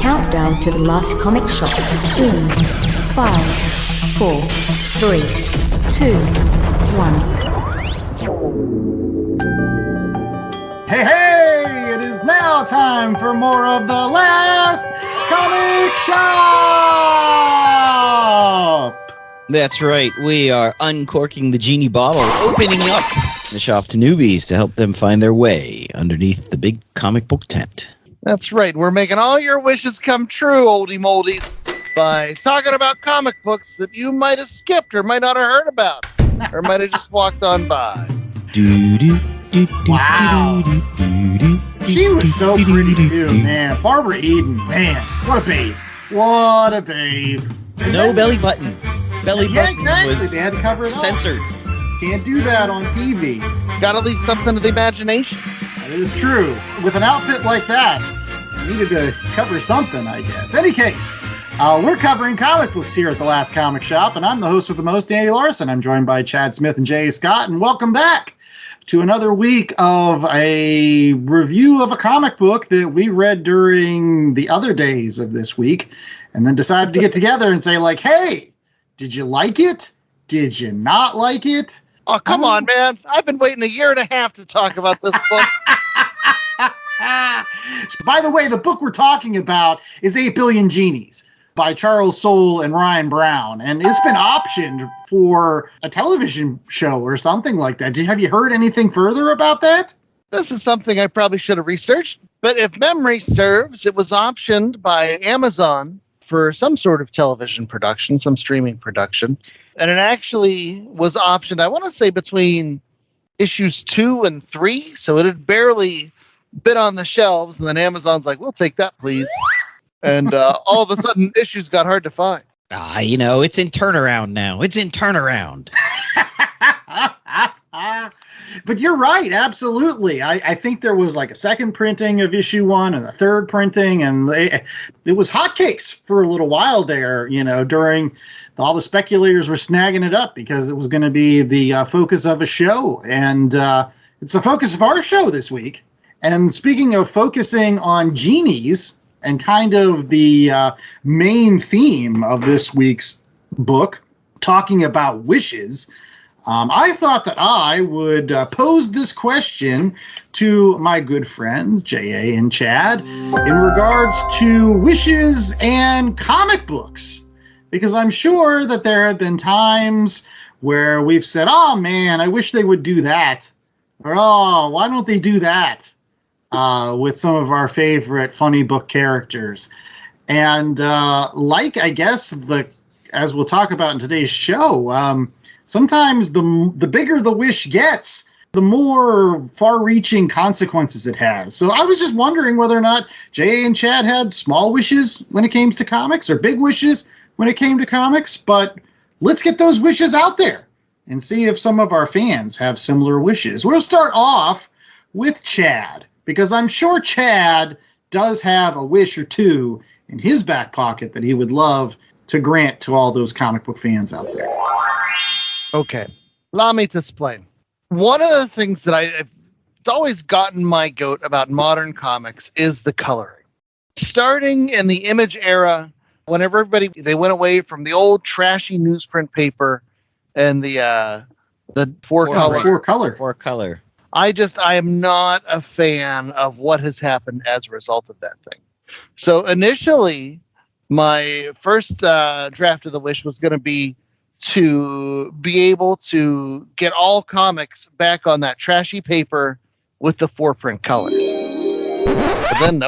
countdown to the last comic shop in 5, 4, 3, 2, 1. Hey, it is now time for more of the last comic shop. That's right. We are uncorking the genie bottle, opening up the shop to newbies to help them find their way underneath the big comic book tent. That's right. We're making all your wishes come true, oldie moldies, by talking about comic books that you might have skipped or might not have heard about or might have just walked on by. Wow. She was so pretty too, man. Barbara Eden, man. What a babe. What a babe. No belly button. Belly button exactly. was They had to cover it censored. All. Can't do that on TV. Gotta leave something to the imagination. That is true. With an outfit like that, you needed to cover something, I guess. Any case, we're covering comic books here at the Last Comic Shop, and I'm the host with the most, Danny Larson. I'm joined by Chad Smith and Jay Scott, and welcome back to another week of a review of a comic book that we read during the other days of this week, and then decided to get together and say, like, hey, did you like it? Did you not like it? Oh, come on, man. I've been waiting a year and a half to talk about this book. By the way, the book we're talking about is 8 Billion Genies by Charles Soule and Ryan Brown, and it's been optioned for a television show or something like that. Have you heard anything further about that? This is something I probably should have researched, but if memory serves, it was optioned by Amazon for some sort of television production, some streaming production, and it actually was optioned, I want to say, between issues 2 and 3, so it had barely been on the shelves, and then Amazon's like, we'll take that, please. And all of a sudden, issues got hard to find. It's in turnaround now. It's in turnaround. But you're right, absolutely. I think there was like a second printing of issue 1 and a third printing, and it was hotcakes for a little while there, during all the speculators were snagging it up because it was going to be the focus of a show. And it's the focus of our show this week. And speaking of focusing on genies and kind of the main theme of this week's book, talking about wishes, I thought that I would pose this question to my good friends, J.A. and Chad, in regards to wishes and comic books. Because I'm sure that there have been times where we've said, oh, man, I wish they would do that. Or, oh, why don't they do that? With some of our favorite funny book characters. And I guess, as we'll talk about in today's show, sometimes the bigger the wish gets, the more far-reaching consequences it has. So I was just wondering whether or not Jay and Chad had small wishes when it came to comics or big wishes when it came to comics. But let's get those wishes out there and see if some of our fans have similar wishes. We'll start off with Chad, because I'm sure Chad does have a wish or two in his back pocket that he would love to grant to all those comic book fans out there. Okay, allow me to explain. One of the things that it's always gotten my goat about modern comics is the coloring. Starting in the Image era, whenever they went away from the old trashy newsprint paper and the four color. I am not a fan of what has happened as a result of that thing. So initially, my first draft of the wish was going to be able to get all comics back on that trashy paper with the 4-print color. But then,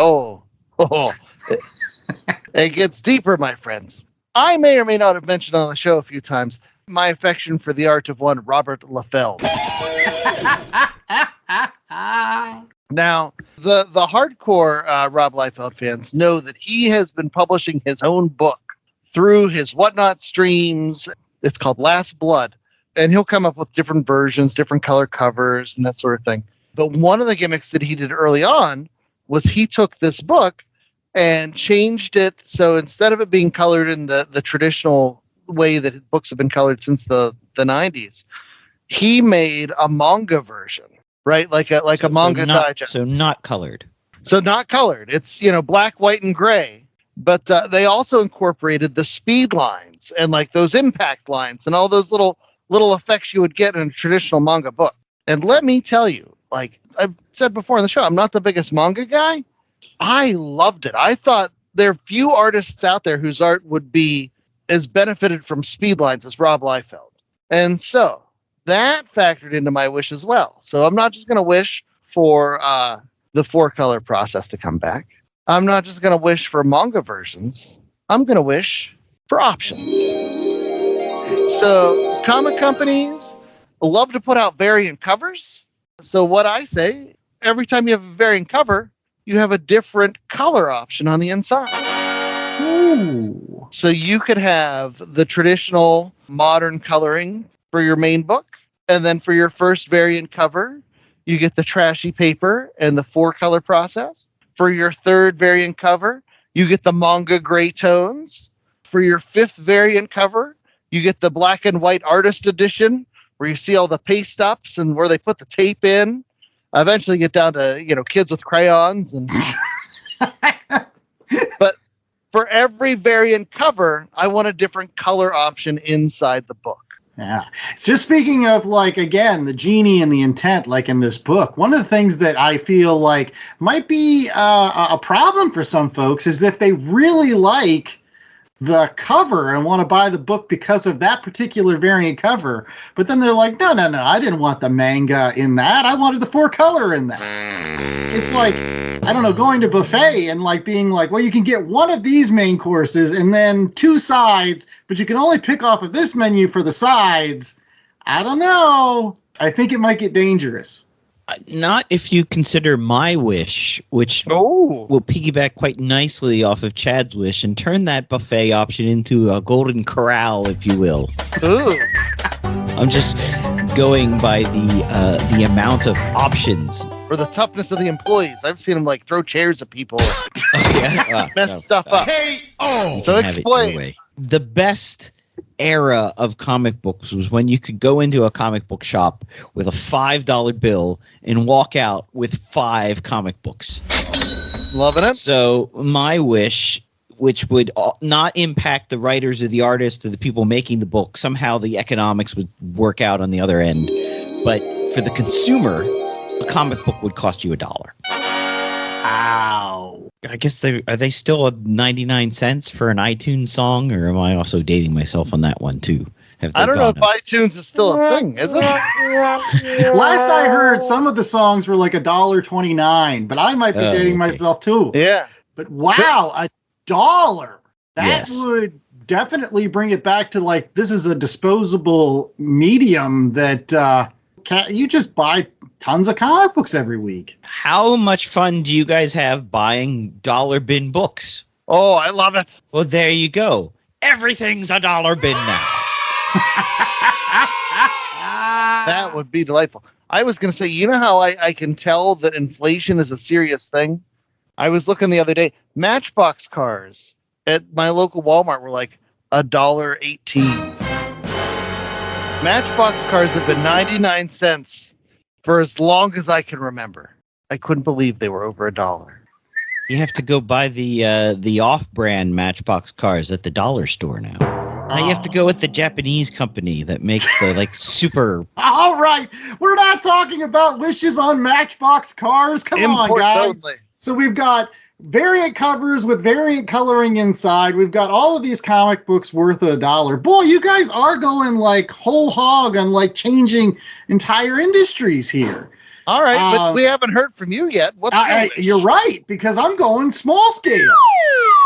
it gets deeper, my friends. I may or may not have mentioned on the show a few times my affection for the art of one Robert Liefeld. Now, the hardcore Rob Liefeld fans know that he has been publishing his own book through his Whatnot streams. It's called Last Blood, and he'll come up with different versions, different color covers, and that sort of thing. But one of the gimmicks that he did early on was he took this book and changed it so instead of it being colored in the traditional way that books have been colored since the 90s, he made a manga version, right? Like a manga digest. So not colored. So not colored. It's, black, white, and gray. But they also incorporated the speed lines and like those impact lines and all those little effects you would get in a traditional manga book. And let me tell you, like I've said before in the show, I'm not the biggest manga guy. I loved it. I thought there are few artists out there whose art would be as benefited from speed lines as Rob Liefeld. And so that factored into my wish as well. So I'm not just going to wish for the 4-color process to come back. I'm not just going to wish for manga versions. I'm going to wish for options. So comic companies love to put out variant covers. So what I say, every time you have a variant cover, you have a different color option on the inside. Ooh. So you could have the traditional modern coloring for your main book. And then for your first variant cover, you get the trashy paper and the 4-color process. For your third variant cover, you get the manga gray tones. For your 5th variant cover, you get the black and white artist edition, where you see all the paste ups and where they put the tape in. I eventually get down to, kids with crayons. And but for every variant cover, I want a different color option inside the book. Yeah. Just speaking of, like, again, the genie and the intent, like in this book, one of the things that I feel like might be a problem for some folks is if they really like the cover and want to buy the book because of that particular variant cover, but then they're like, no, I didn't want the manga in that. I wanted the 4-color in that. It's like, I don't know, going to buffet and like being like, well, you can get one of these main courses and then 2 sides, but you can only pick off of this menu for the sides. I don't know. I think it might get dangerous. Not if you consider my wish, which will piggyback quite nicely off of Chad's wish and turn that buffet option into a golden corral, if you will. Ooh. I'm just going by the amount of options. For the toughness of the employees. I've seen them like throw chairs at people. Mess stuff up. K.O. So explain. The best era of comic books was when you could go into a comic book shop with a $5 bill and walk out with 5 comic books. Loving it. So my wish, which would not impact the writers or the artists or the people making the book, somehow the economics would work out on the other end. But for the consumer, a comic book would cost you $1. Ow. I guess are they still 99 cents for an iTunes song, or am I also dating myself on that one too? I don't know if iTunes is still a thing, is it? Last I heard, some of the songs were like $1.29, but I might be dating myself too. Yeah. But wow, $1. That would definitely bring it back to like, this is a disposable medium that you just buy tons of comic books every week. How much fun do you guys have buying dollar bin books? Oh, I love it. Well, there you go. Everything's a dollar bin now. That would be delightful. I was going to say, you know how I can tell that inflation is a serious thing? I was looking the other day. Matchbox cars at my local Walmart were like $1.18. Matchbox cars have been 99 cents for as long as I can remember. I couldn't believe they were over $1. You have to go buy the off-brand Matchbox cars at the dollar store now. Now you have to go with the Japanese company that makes the like super. All right, we're not talking about wishes on Matchbox cars. Come on, guys. Only. So we've got variant covers with variant coloring inside. We've got all of these comic books worth $1. Boy, you guys are going like whole hog on like changing entire industries here. All right, but we haven't heard from you yet. You're right, because I'm going small scale.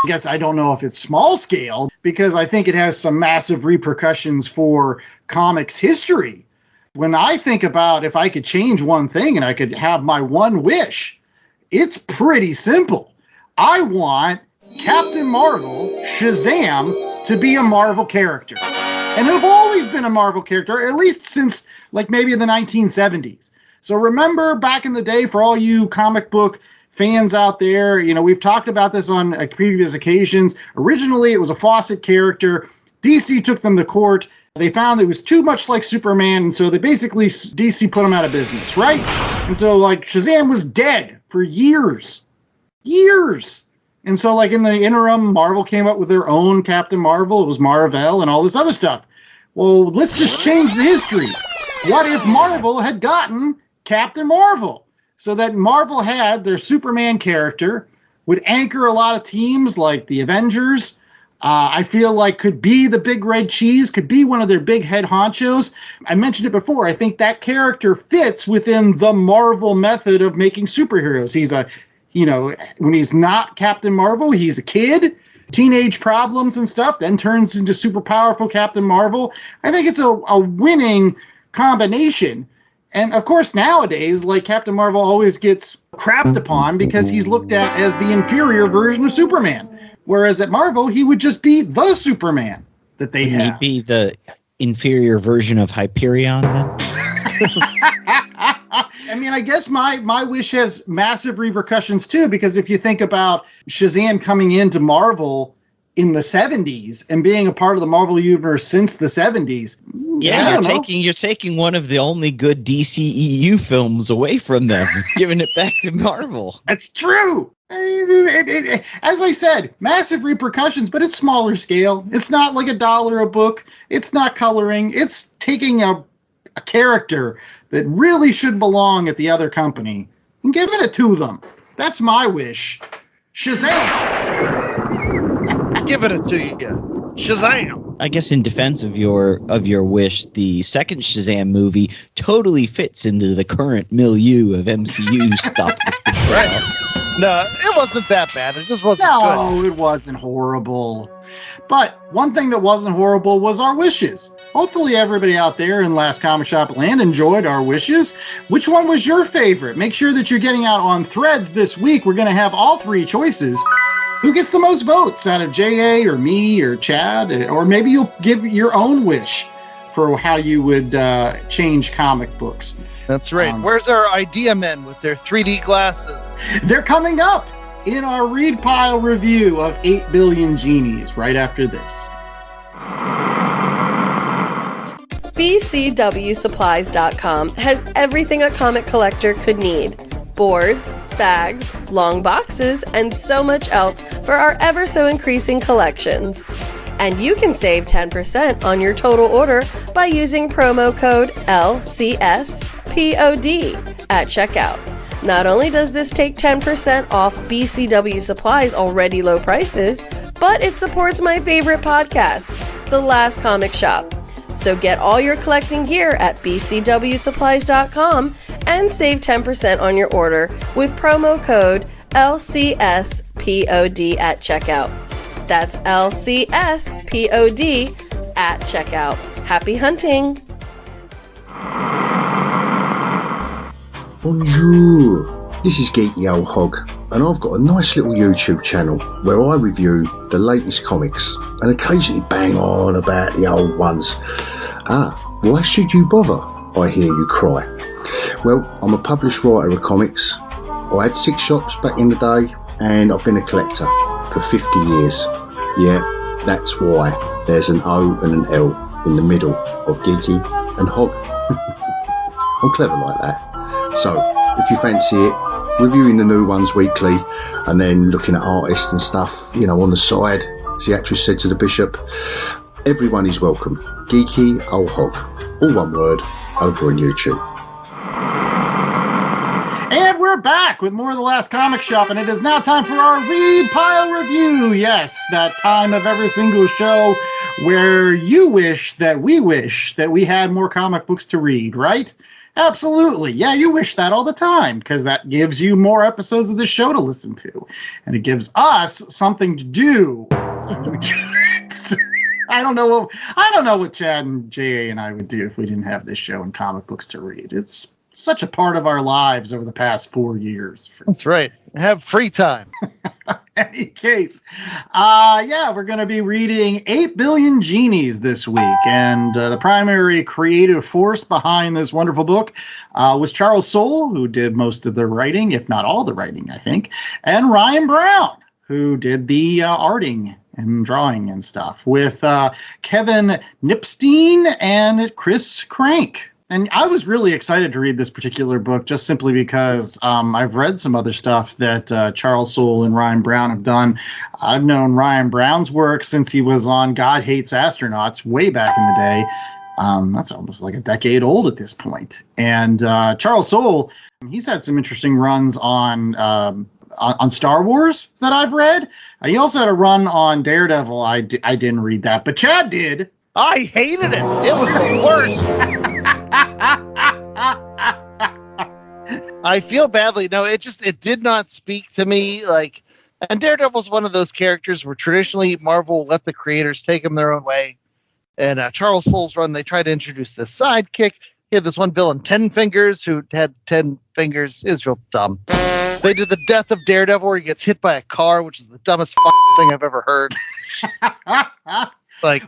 I guess I don't know if it's small scale, because I think it has some massive repercussions for comics history. When I think about if I could change one thing and I could have my one wish, it's pretty simple. I want Captain Marvel, Shazam, to be a Marvel character. And have always been a Marvel character, at least since like maybe the 1970s. So remember back in the day, for all you comic book fans out there, you know, we've talked about this on previous occasions. Originally, it was a Fawcett character. DC took them to court. They found it was too much like Superman, and so they basically, DC put him out of business, right? And so, like, Shazam was dead for years. And so, like, in the interim, Marvel came up with their own Captain Marvel. It was Marvel and all this other stuff. Well, let's just change the history. What if Marvel had gotten Captain Marvel? So that Marvel had their Superman character, would anchor a lot of teams like the Avengers. I feel like could be the big red cheese, could be one of their big head honchos. I mentioned it before. I think that character fits within the Marvel method of making superheroes. He's a, when he's not Captain Marvel, he's a kid, teenage problems and stuff, then turns into super powerful Captain Marvel. I think it's a winning combination. And of course, nowadays, like, Captain Marvel always gets crapped upon because he's looked at as the inferior version of Superman. Whereas at Marvel, he would just be the Superman that they have. He'd be the inferior version of Hyperion, then? I mean, I guess my wish has massive repercussions, too, because if you think about Shazam coming into Marvel in the 70s and being a part of the Marvel universe since the 70s. Yeah, you're taking one of the only good DCEU films away from them, giving it back to Marvel. That's true. As I said, massive repercussions, but it's smaller scale. It's not like $1 a book. It's not coloring. It's taking a character that really should belong at the other company and giving it to them. That's my wish. Shazam! Giving it to you. Shazam! I guess in defense of your wish, the second Shazam movie totally fits into the current milieu of MCU stuff that's been going on. No, it wasn't that bad. It just wasn't good. No, it wasn't horrible. But one thing that wasn't horrible was our wishes. Hopefully everybody out there in Last Comic Shop land enjoyed our wishes. Which one was your favorite? Make sure that you're getting out on Threads this week. We're going to have all three choices. Who gets the most votes out of J.A. or me or Chad? Or maybe you'll give your own wish for how you would change comic books. That's right. Where's our idea men with their 3D glasses? They're coming up in our Read Pile review of 8 Billion Genies right after this. BCWSupplies.com has everything a comic collector could need. Boards, bags, long boxes, and so much else for our ever so increasing collections. And you can save 10% on your total order by using promo code LCSPOD at checkout. Not only does this take 10% off BCW Supplies' already low prices, but it supports my favorite podcast, The Last Comic Shop. So get all your collecting gear at bcwsupplies.com and save 10% on your order with promo code LCSPOD at checkout. That's LCSPOD at checkout. Happy hunting! Bonjour, this is Geeky Old Hog, and I've got a nice little YouTube channel where I review the latest comics and occasionally bang on about the old ones. Why should you bother? I hear you cry. Well, I'm a published writer of comics. I had 6 shops back in the day, and I've been a collector for 50 years. Yeah, that's why there's an O and an L in the middle of Geeky and Hog. I'm clever like that. So, if you fancy it, reviewing the new ones weekly and then looking at artists and stuff, on the side, as the actress said to the bishop, everyone is welcome. Geeky Old Hog, all one word, over on YouTube. And we're back with more of The Last Comic Shop, and it is now time for our Read Pile Review. Yes, that time of every single show where you wish that we had more comic books to read, right? Absolutely. Yeah, you wish that all the time because that gives you more episodes of the show to listen to. And it gives us something to do. I don't know what Chad and J.A. and I would do if we didn't have this show and comic books to read. It's such a part of our lives over the past 4 years. That's right. Have free time. Any case, we're going to be reading 8 Billion Genies this week. And the primary creative force behind this wonderful book was Charles Soule, who did most of the writing, if not all the writing, I think, and Ryan Brown, who did the arting and drawing and stuff, with Kevin Nipstein and Chris Crank And I was really excited to read this particular book just simply because I've read some other stuff that Charles Soule and Ryan Brown have done. I've known Ryan Brown's work since he was on God Hates Astronauts way back in the day. That's almost like a decade old at this point. And Charles Soule, he's had some interesting runs on Star Wars that I've read. He also had a run on Daredevil. I didn't read that, but Chad did. I hated it. It was the worst. I feel badly. No, it did not speak to me. Like, and Daredevil's one of those characters where traditionally Marvel let the creators take them their own way. And Charles Soule's run, they tried to introduce this sidekick. He had this one villain, 10 Fingers, who had 10 fingers. It was real dumb. They did the Death of Daredevil where he gets hit by a car, which is the dumbest thing I've ever heard.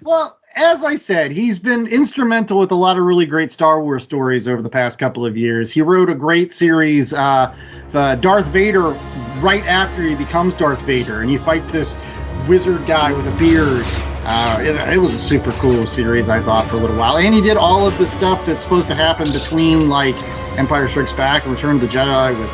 Well, as I said, he's been instrumental with a lot of really great Star Wars stories over the past couple of years. He wrote a great series, the Darth Vader, right after he becomes Darth Vader, and he fights this wizard guy with a beard. It was a super cool series, I thought, for a little while. And he did all of the stuff that's supposed to happen between, like, Empire Strikes Back and Return of the Jedi, with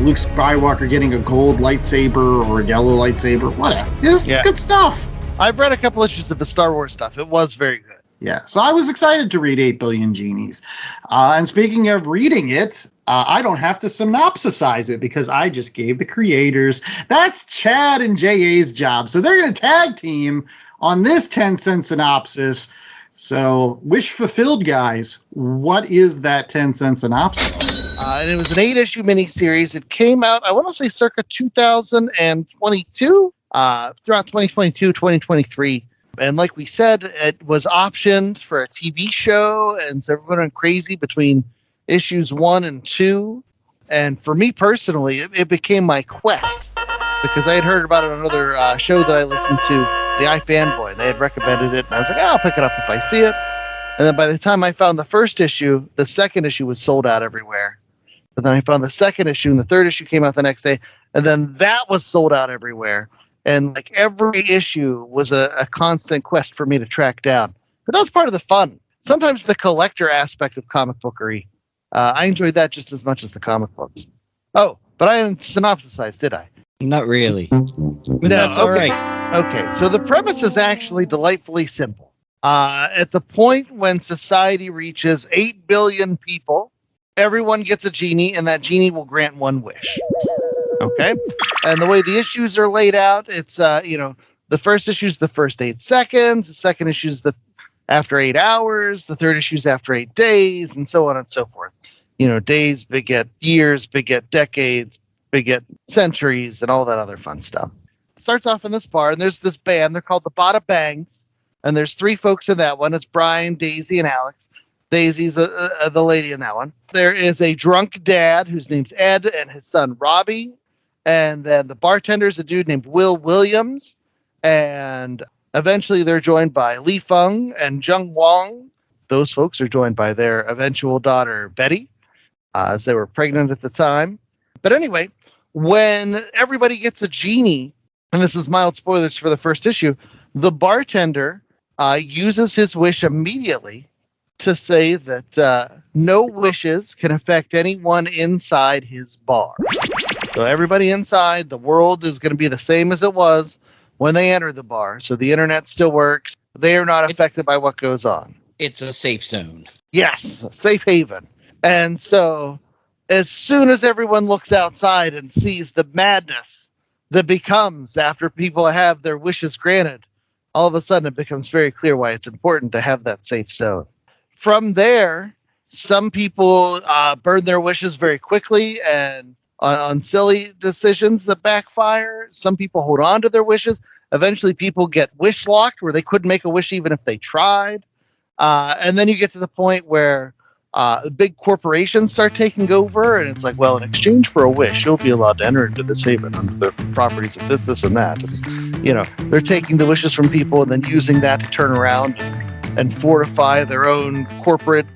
Luke Skywalker getting a gold lightsaber or a yellow lightsaber, whatever. It's good stuff. I've read a couple issues of the Star Wars stuff. It was very good. Yeah, so I was excited to read 8 Billion Genies. And speaking of reading it, I don't have to synopsisize it because I just gave the creators. That's Chad and JA's job. So they're going to tag team on this 10-cent synopsis. So wish fulfilled, guys. What is that 10-cent synopsis? And it was an 8-issue miniseries. It came out, I want to say, circa 2022, throughout 2022, 2023. And like we said, it was optioned for a TV show, and so everyone went crazy between issues 1 and 2. And for me personally, it became my quest, because I had heard about it on another show that I listened to, the iFanboy. They had recommended it, and I was like, I'll pick it up if I see it. And then by the time I found the first issue, the second issue was sold out everywhere. But then I found the second issue, and the third issue came out the next day, and then that was sold out everywhere. And like every issue was a constant quest for me to track down. But that was part of the fun. Sometimes the collector aspect of comic bookery, I enjoyed that just as much as the comic books. Oh, but I didn't synopsisize, did I? Not really. But that's okay. all right. Okay, so the premise is actually delightfully simple. At the point when society reaches 8 billion people, everyone gets a genie, and that genie will grant one wish. Okay? And the way the issues are laid out, it's, the first issue is the first 8 seconds, the second issue is after 8 hours, the third issue is after 8 days, and so on and so forth. Days beget years, beget decades, beget centuries, and all that other fun stuff. It starts off in this bar, and there's this band. They're called the Bada Bangs, and there's 3 folks in that one. It's Brian, Daisy, and Alex. Daisy's the lady in that one. There is a drunk dad whose name's Ed, and his son Robbie. And then the bartender's a dude named Will Williams. And eventually they're joined by Li Feng and Zheng Wang. Those folks are joined by their eventual daughter, Betty, as they were pregnant at the time. But anyway, when everybody gets a genie, and this is mild spoilers for the first issue, the bartender uses his wish immediately to say that no wishes can affect anyone inside his bar. So everybody inside, the world is going to be the same as it was when they entered the bar. So the internet still works. They are not affected by what goes on. It's a safe zone. Yes, a safe haven. And so as soon as everyone looks outside and sees the madness that becomes after people have their wishes granted, all of a sudden it becomes very clear why it's important to have that safe zone. From there, some people burn their wishes very quickly and on silly decisions that backfire. Some people hold on to their wishes. Eventually, people get wish locked where they couldn't make a wish even if they tried. And then you get to the point where big corporations start taking over, and it's like, well, in exchange for a wish, you'll be allowed to enter into this haven under the properties of this, and that. And, they're taking the wishes from people and then using that to turn around and fortify their own corporate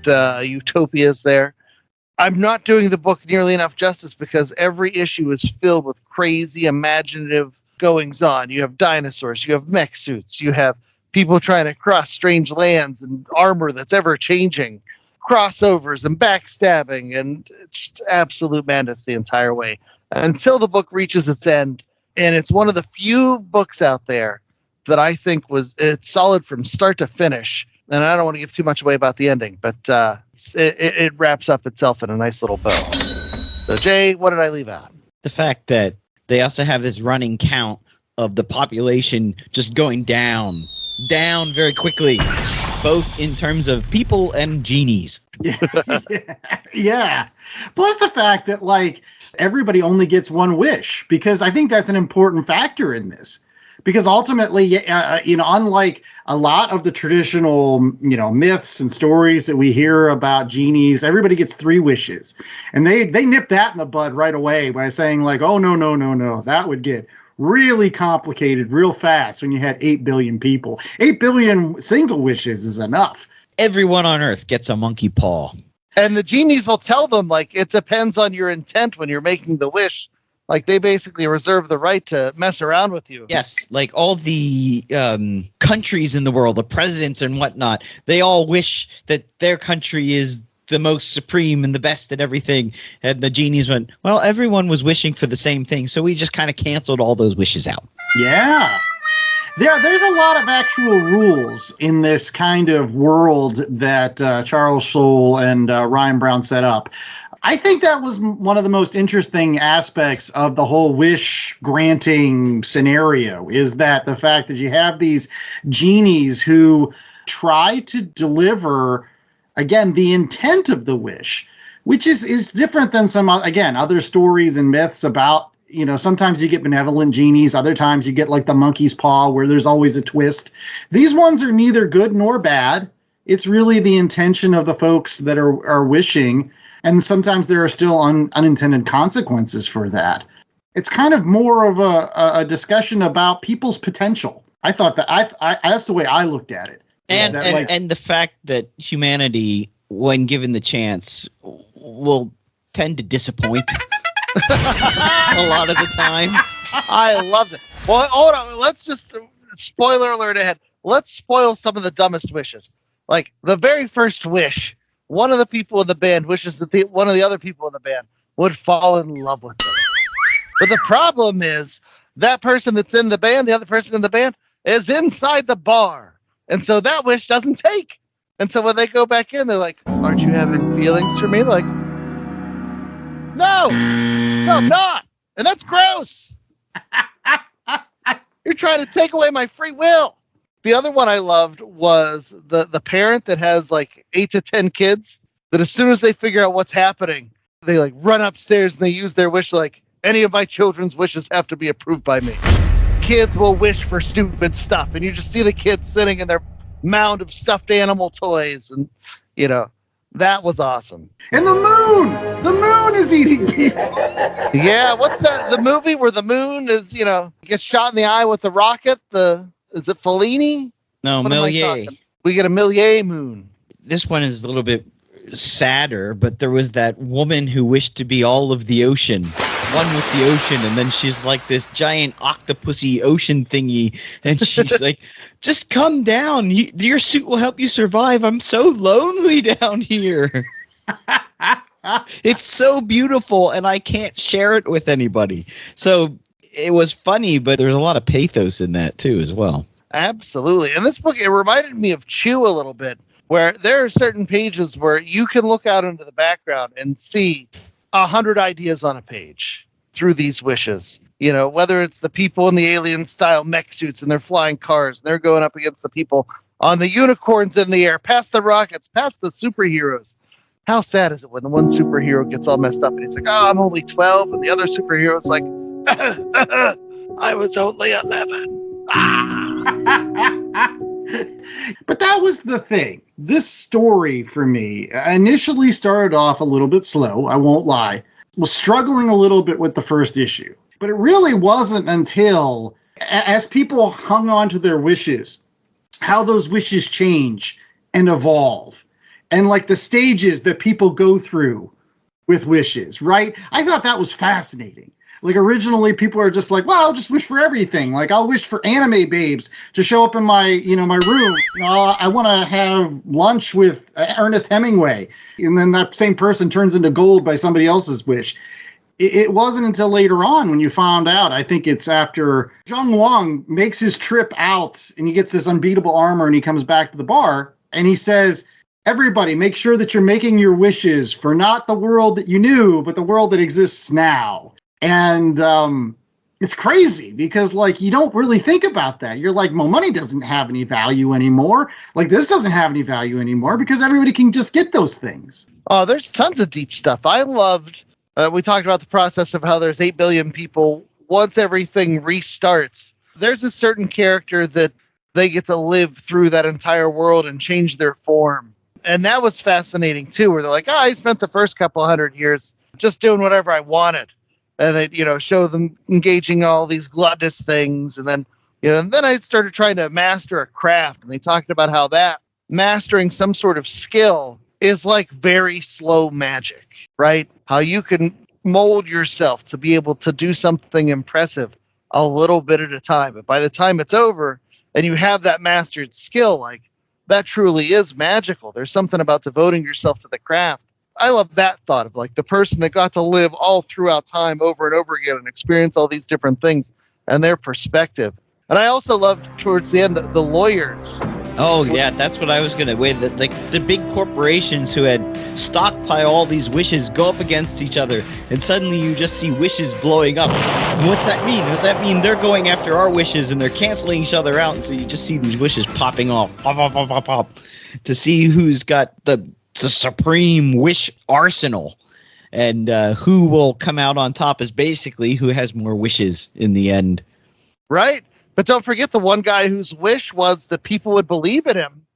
utopias there. I'm not doing the book nearly enough justice because every issue is filled with crazy, imaginative goings-on. You have dinosaurs, you have mech suits, you have people trying to cross strange lands and armor that's ever-changing. crossovers and backstabbing and just absolute madness the entire way until the book reaches its end. And it's one of the few books out there that I think it's solid from start to finish. And I don't want to give too much away about the ending, but it wraps up itself in a nice little bow. So, Jay, what did I leave out? The fact that they also have this running count of the population just going down very quickly, both in terms of people and genies. Yeah. Plus the fact that, like, everybody only gets one wish, because I think that's an important factor in this. Because ultimately, unlike a lot of the traditional, myths and stories that we hear about genies, everybody gets 3 wishes. And they nip that in the bud right away by saying, like, oh, no. That would get really complicated real fast when you had 8 billion people. 8 billion single wishes is enough. Everyone on Earth gets a monkey paw. And the genies will tell them, like, it depends on your intent when you're making the wish. Like, they basically reserve the right to mess around with you. Yes, like all the countries in the world, the presidents and whatnot, they all wish that their country is the most supreme and the best at everything. And the genies went, well, everyone was wishing for the same thing, so we just kind of canceled all those wishes out. Yeah. There's a lot of actual rules in this kind of world that Charles Soule and Ryan Brown set up. I think that was one of the most interesting aspects of the whole wish granting scenario, is that the fact that you have these genies who try to deliver, again, the intent of the wish, which is different than some, again, other stories and myths about, sometimes you get benevolent genies, other times you get like the monkey's paw where there's always a twist. These ones are neither good nor bad. It's really the intention of the folks that are wishing. And sometimes there are still unintended consequences for that. It's kind of more of a discussion about people's potential. I thought that that's the way I looked at it. And the fact that humanity, when given the chance, will tend to disappoint a lot of the time. I loved it. Well, hold on. Let's just, spoiler alert ahead. Let's spoil some of the dumbest wishes. Like the very first wish, one of the people in the band wishes that one of the other people in the band would fall in love with them. But the problem is that person that's in the band, the other person in the band, is inside the bar. And so that wish doesn't take. And so when they go back in, they're like, aren't you having feelings for me? Like, no, I'm not. And that's gross. You're trying to take away my free will. The other one I loved was the parent that has like 8 to 10 kids that as soon as they figure out what's happening, they like run upstairs and they use their wish like, any of my children's wishes have to be approved by me. Kids will wish for stupid stuff. And you just see the kids sitting in their mound of stuffed animal toys. And, that was awesome. And the moon is eating people. Yeah. What's that? The movie where the moon is, gets shot in the eye with the rocket. Is it Fellini? No, Millier. We get a Millier moon. This one is a little bit sadder, but there was that woman who wished to be all of the ocean, one with the ocean, and then she's like this giant octopusy ocean thingy, and she's like, just come down. Your suit will help you survive. I'm so lonely down here. It's so beautiful, and I can't share it with anybody. So it was funny, but there's a lot of pathos in that too as well. Absolutely. And this book, it reminded me of Chew a little bit, where there are certain pages where you can look out into the background and see 100 ideas on a page through these wishes. Whether it's the people in the alien style mech suits and they're flying cars and they're going up against the people on the unicorns in the air, past the rockets, past the superheroes. How sad is it when the one superhero gets all messed up and he's like, oh, I'm only 12. And the other superhero's like, I was only 11. But that was the thing. This story for me initially started off a little bit slow, I won't lie. Was struggling a little bit with the first issue. But it really wasn't until, as people hung on to their wishes, how those wishes change and evolve. And like the stages that people go through with wishes, right? I thought that was fascinating. Like originally people are just like, well, I'll just wish for everything. Like I'll wish for anime babes to show up in my, my room. I want to have lunch with Ernest Hemingway. And then that same person turns into gold by somebody else's wish. It wasn't until later on when you found out, I think it's after Zheng Wang makes his trip out and he gets this unbeatable armor and he comes back to the bar and he says, everybody, make sure that you're making your wishes for not the world that you knew, but the world that exists now. And it's crazy because, like, you don't really think about that. You're like, well, money doesn't have any value anymore. Like, this doesn't have any value anymore because everybody can just get those things. Oh, there's tons of deep stuff. I loved, we talked about the process of how there's 8 billion people. Once everything restarts, there's a certain character that they get to live through that entire world and change their form. And that was fascinating, too, where they're like, I spent the first couple 100 years just doing whatever I wanted. And they, show them engaging all these gluttonous things. And then, and then I started trying to master a craft. And they talked about how that mastering some sort of skill is like very slow magic, right? How you can mold yourself to be able to do something impressive a little bit at a time. But by the time it's over and you have that mastered skill, like, that truly is magical. There's something about devoting yourself to the craft. I love that thought of like the person that got to live all throughout time over and over again and experience all these different things and their perspective. And I also loved towards the end the lawyers. Oh yeah, that's what I was gonna wait. The big corporations who had stockpile all these wishes go up against each other, and suddenly you just see wishes blowing up. And what's that mean? Does that mean they're going after our wishes and they're canceling each other out? And so you just see these wishes popping off, pop, pop, pop, pop, pop, to see who's got the supreme wish arsenal, and who will come out on top is basically who has more wishes in the end. Right. But don't forget the one guy whose wish was that people would believe in him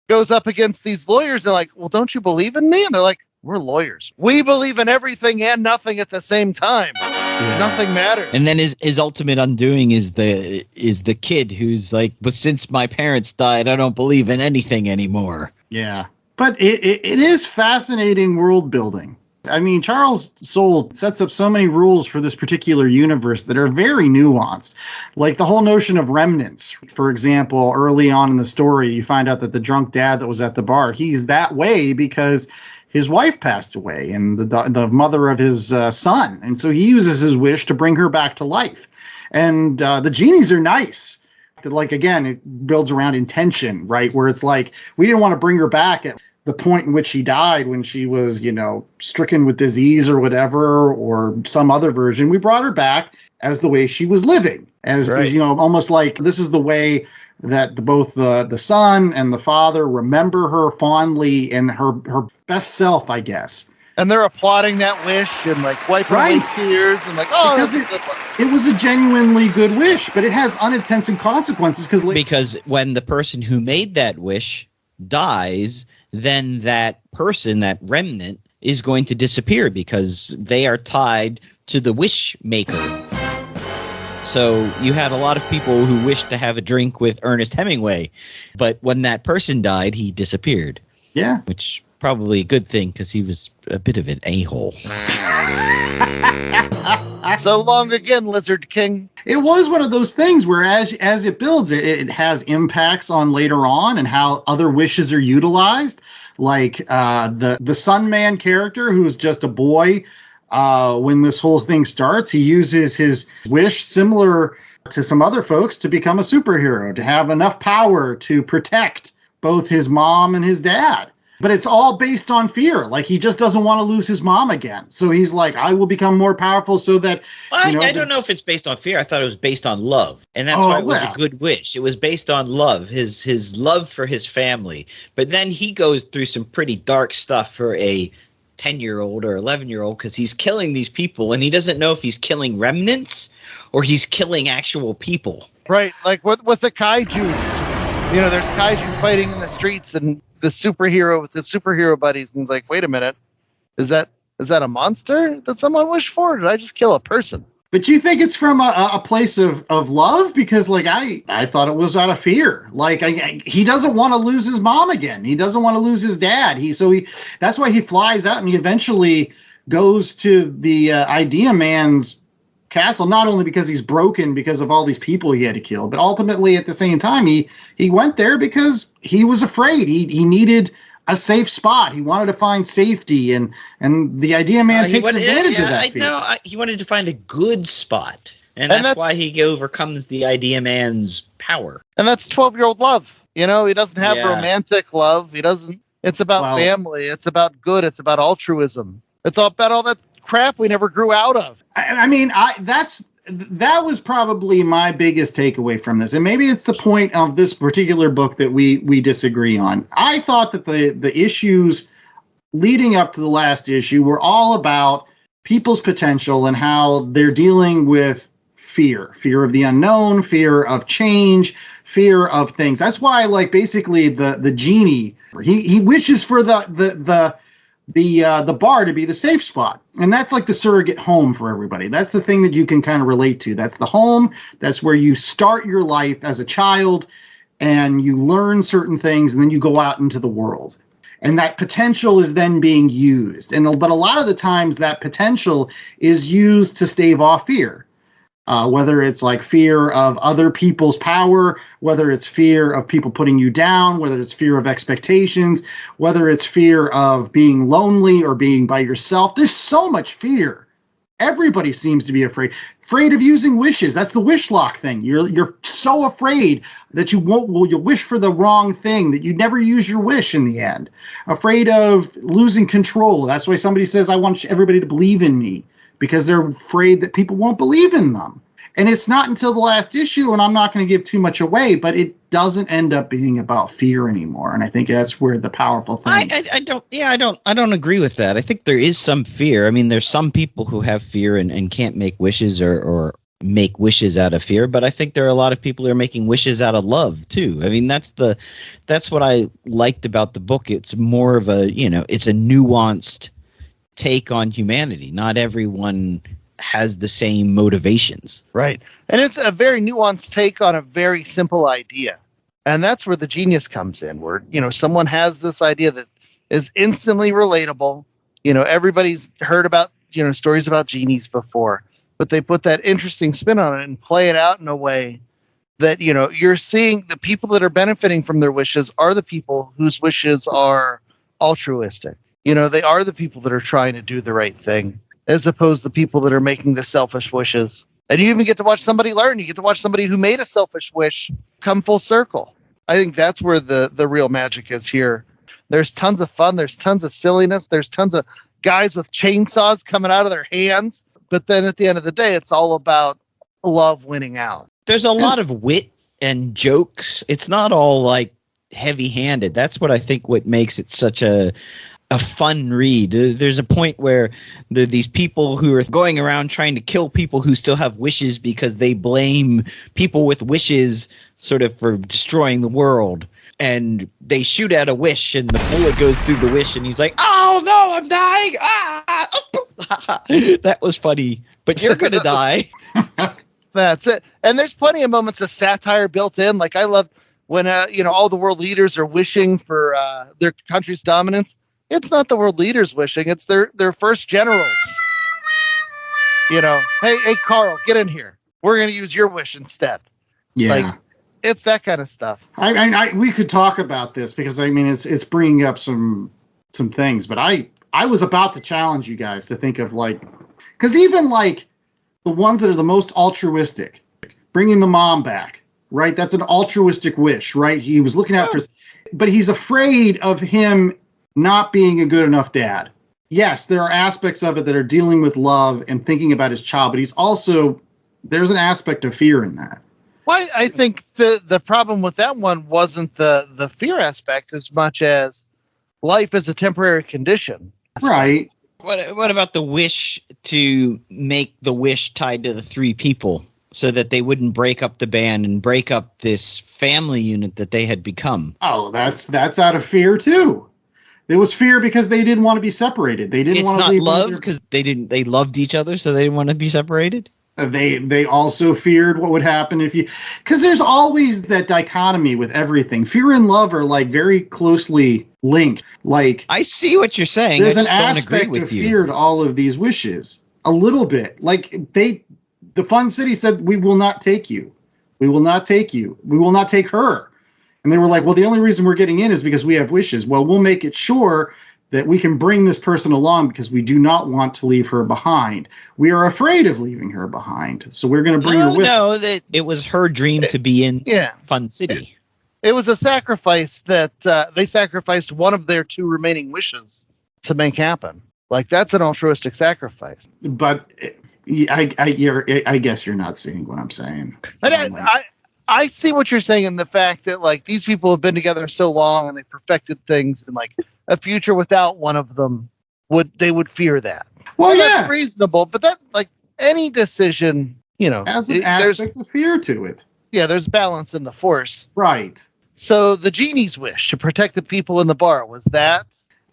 goes up against these lawyers. They're like, well, don't you believe in me? And they're like, we're lawyers. We believe in everything and nothing at the same time. Yeah. Nothing matters. And then his ultimate undoing is the kid who's like, but since my parents died, I don't believe in anything anymore. Yeah. But it is fascinating world building. I mean, Charles Soule sets up so many rules for this particular universe that are very nuanced. Like the whole notion of remnants. For example, early on in the story, you find out that the drunk dad that was at the bar, he's that way because his wife passed away and the mother of his son. And so he uses his wish to bring her back to life. And the genies are nice. Like, again, it builds around intention, right? Where it's like, we didn't want to bring her back at the point in which she died when she was, stricken with disease or whatever, or some other version. We brought her back as the way she was living, as almost like this is the way that both the son and the father remember her fondly in her best self, I guess. And they're applauding that wish and like wiping away tears and like, oh, because it was a genuinely good wish, but it has unintended consequences because when the person who made that wish dies, then that person, that remnant, is going to disappear because they are tied to the wish maker. So you had a lot of people who wished to have a drink with Ernest Hemingway, but when that person died, he disappeared. Yeah. Which probably a good thing because he was a bit of an a-hole. So long again, Lizard King. It was one of those things where as it builds, it has impacts on later on and how other wishes are utilized. Like the Sun Man character, who's just a boy, when this whole thing starts, he uses his wish similar to some other folks to become a superhero, to have enough power to protect both his mom and his dad. But it's all based on fear. Like, he just doesn't want to lose his mom again. So he's like, I will become more powerful so that... Well, I don't know if it's based on fear. I thought it was based on love. And that's why it was a good wish. It was based on love, his love for his family. But then he goes through some pretty dark stuff for a 10-year-old or 11-year-old because he's killing these people. And he doesn't know if he's killing remnants or he's killing actual people. Right. Like with the kaiju. There's kaiju fighting in the streets and... the superhero with the superhero buddies, and it's like, wait a minute, is that a monster that someone wished for? Or did I just kill a person? But you think it's from a place of love? Because like I thought it was out of fear. Like he doesn't want to lose his mom again. He doesn't want to lose his dad. That's why he flies out and he eventually goes to the Idea Man's castle, not only because he's broken because of all these people he had to kill, but ultimately at the same time he went there because he was afraid. He needed a safe spot. He wanted to find safety, and the Idea Man takes advantage of that fear. He wanted to find a good spot, and that's why he overcomes the Idea Man's power. And that's 12-year-old love. He doesn't have romantic love. He doesn't. It's about family. It's about good. It's about altruism. It's all about all that crap we never grew out of. That was probably my biggest takeaway from this, and maybe it's the point of this particular book that we disagree on. I thought that the issues leading up to the last issue were all about people's potential and how they're dealing with fear of the unknown, fear of change, fear of things. That's why I like basically the genie. He wishes for the bar to be the safe spot, and that's like the surrogate home for everybody. That's the thing that you can kind of relate to. That's the home. That's where you start your life as a child, and you learn certain things, and then you go out into the world. And that potential is then being used. But a lot of the times that potential is used to stave off fear. Whether it's like fear of other people's power, whether it's fear of people putting you down, whether it's fear of expectations, whether it's fear of being lonely or being by yourself. There's so much fear. Everybody seems to be afraid of using wishes. That's the wish lock thing. You're so afraid that you'll wish for the wrong thing, that you never use your wish in the end. Afraid of losing control. That's why somebody says, I want everybody to believe in me, because they're afraid that people won't believe in them. And it's not until the last issue, and I'm not going to give too much away, but it doesn't end up being about fear anymore. And I think that's where the powerful thing is. I don't agree with that. I think there is some fear. I mean, there's some people who have fear and can't make wishes or make wishes out of fear, but I think there are a lot of people who are making wishes out of love too. I mean, that's what I liked about the book. It's more of it's a nuanced take on humanity. Not everyone has the same motivations. Right. And it's a very nuanced take on a very simple idea. And that's where the genius comes in, where, someone has this idea that is instantly relatable. Everybody's heard about, stories about genies before, but they put that interesting spin on it and play it out in a way that, you're seeing the people that are benefiting from their wishes are the people whose wishes are altruistic. They are the people that are trying to do the right thing, as opposed to the people that are making the selfish wishes. And you even get to watch somebody learn. You get to watch somebody who made a selfish wish come full circle. I think that's where the real magic is here. There's tons of fun. There's tons of silliness. There's tons of guys with chainsaws coming out of their hands. But then at the end of the day, it's all about love winning out. There's a lot of wit and jokes. It's not all like heavy-handed. That's what I think what makes it such a fun read. There's a point where there are these people who are going around trying to kill people who still have wishes because they blame people with wishes sort of for destroying the world. And they shoot at a wish and the bullet goes through the wish and he's like, oh no, I'm dying. That was funny, but you're going to die. That's it. And there's plenty of moments of satire built in. Like I love when, all the world leaders are wishing for their country's dominance. It's not the world leaders wishing. It's their first generals. Hey, Carl, get in here. We're going to use your wish instead. Yeah. It's that kind of stuff. We could talk about this because it's bringing up some things, but I was about to challenge you guys to think of because even the ones that are the most altruistic, bringing the mom back, right? That's an altruistic wish, right? He was looking after but he's afraid of him not being a good enough dad. Yes, there are aspects of it that are dealing with love and thinking about his child, but there's an aspect of fear in that. Well, I think the problem with that one wasn't the fear aspect as much as life is a temporary condition. Right. What about the wish to make the wish tied to the three people so that they wouldn't break up the band and break up this family unit that they had become? Oh, that's out of fear too. There was fear because they didn't want to be separated. They didn't want to leave. It's not love because they loved each other, so they didn't want to be separated. They also feared what would happen because there's always that dichotomy with everything. Fear and love are very closely linked. I see what you're saying. There's an aspect of fear to all of these wishes. A little bit. the Fun City said, we will not take you. We will not take you. We will not take her. And they were like, well, the only reason we're getting in is because we have wishes. Well, we'll make it sure that we can bring this person along because we do not want to leave her behind. We are afraid of leaving her behind. So we're going to bring her with us. No, that it was her dream to be in Fun City. It was a sacrifice that they sacrificed one of their 2 remaining wishes to make happen. Like, that's an altruistic sacrifice. But I guess you're not seeing what I'm saying. I see what you're saying in the fact that, like, these people have been together so long and they perfected things, and like a future without one of them would fear that. Well, and yeah, that's reasonable, but that, like, any decision, has an aspect of fear to it. Yeah, there's balance in the Force. Right. So the genie's wish to protect the people in the bar, was that?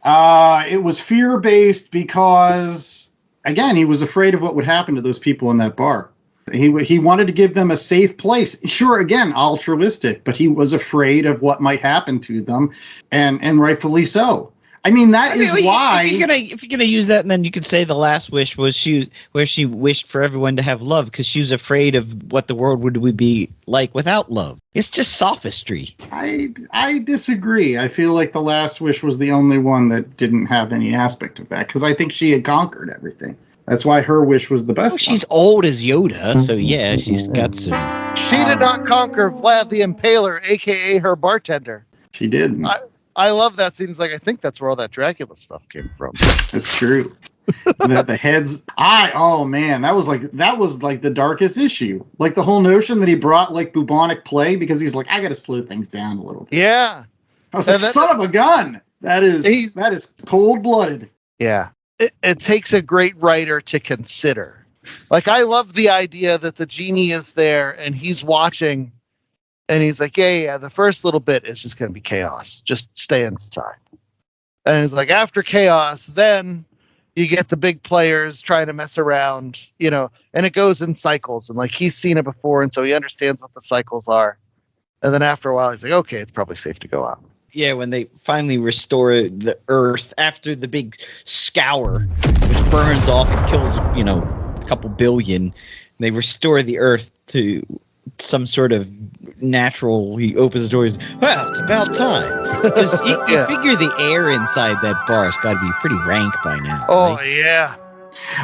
It was fear-based because, again, he was afraid of what would happen to those people in that bar. He wanted to give them a safe place. Sure, again, altruistic, but he was afraid of what might happen to them, and rightfully so. I mean, that is why. If you're gonna use that, then you could say the last wish was where she wished for everyone to have love because she was afraid of what the world would be like without love. It's just sophistry. I disagree. I feel like the last wish was the only one that didn't have any aspect of that because I think she had conquered everything. That's why her wish was the best. Well, she's old as Yoda, so yeah, she's got some. She did not conquer Vlad the Impaler, a.k.a. her bartender. She did. I love that scene. It's like, I think that's where all that Dracula stuff came from. That's true. That the heads. Oh man, that was like the darkest issue. Like the whole notion that he brought like bubonic plague because he's like, I got to slow things down a little bit. Yeah. I was like, son of a gun. That is cold blooded. Yeah. It takes a great writer to consider. Like, I love the idea that the genie is there and he's watching and he's like, yeah, the first little bit is just going to be chaos. Just stay inside. And it's like, after chaos, then you get the big players trying to mess around, and it goes in cycles. And like, he's seen it before. And so he understands what the cycles are. And then after a while, he's like, okay, it's probably safe to go out. Yeah, when they finally restore the Earth after the big scour, which burns off and kills, a couple billion, they restore the Earth to some sort of natural. He opens the doors. Well, it's about time because you figure the air inside that bar has got to be pretty rank by now. Oh right? Yeah.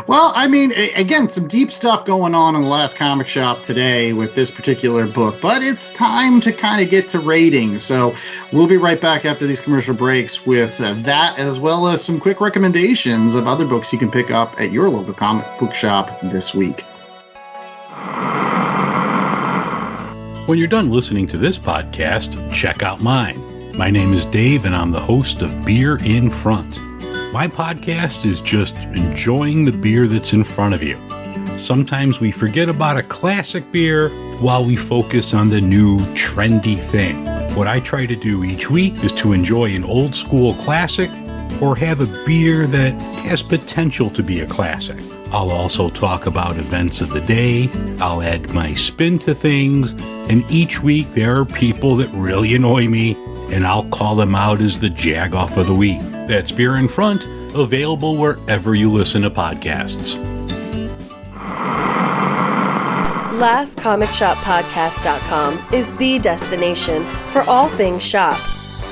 Well, I mean, again, some deep stuff going on in the last comic shop today with this particular book, but it's time to kind of get to ratings. So we'll be right back after these commercial breaks with that, as well as some quick recommendations of other books you can pick up at your local comic book shop this week. When you're done listening to this podcast, check out mine. My name is Dave, and I'm the host of Beer in Front. My podcast is just enjoying the beer that's in front of you. Sometimes we forget about a classic beer while we focus on the new trendy thing. What I try to do each week is to enjoy an old school classic or have a beer that has potential to be a classic. I'll also talk about events of the day, I'll add my spin to things, and each week there are people that really annoy me, and I'll call them out as the jag-off of the week. That's Beer in Front, available wherever you listen to podcasts. LastComicShopPodcast.com is the destination for all things shop.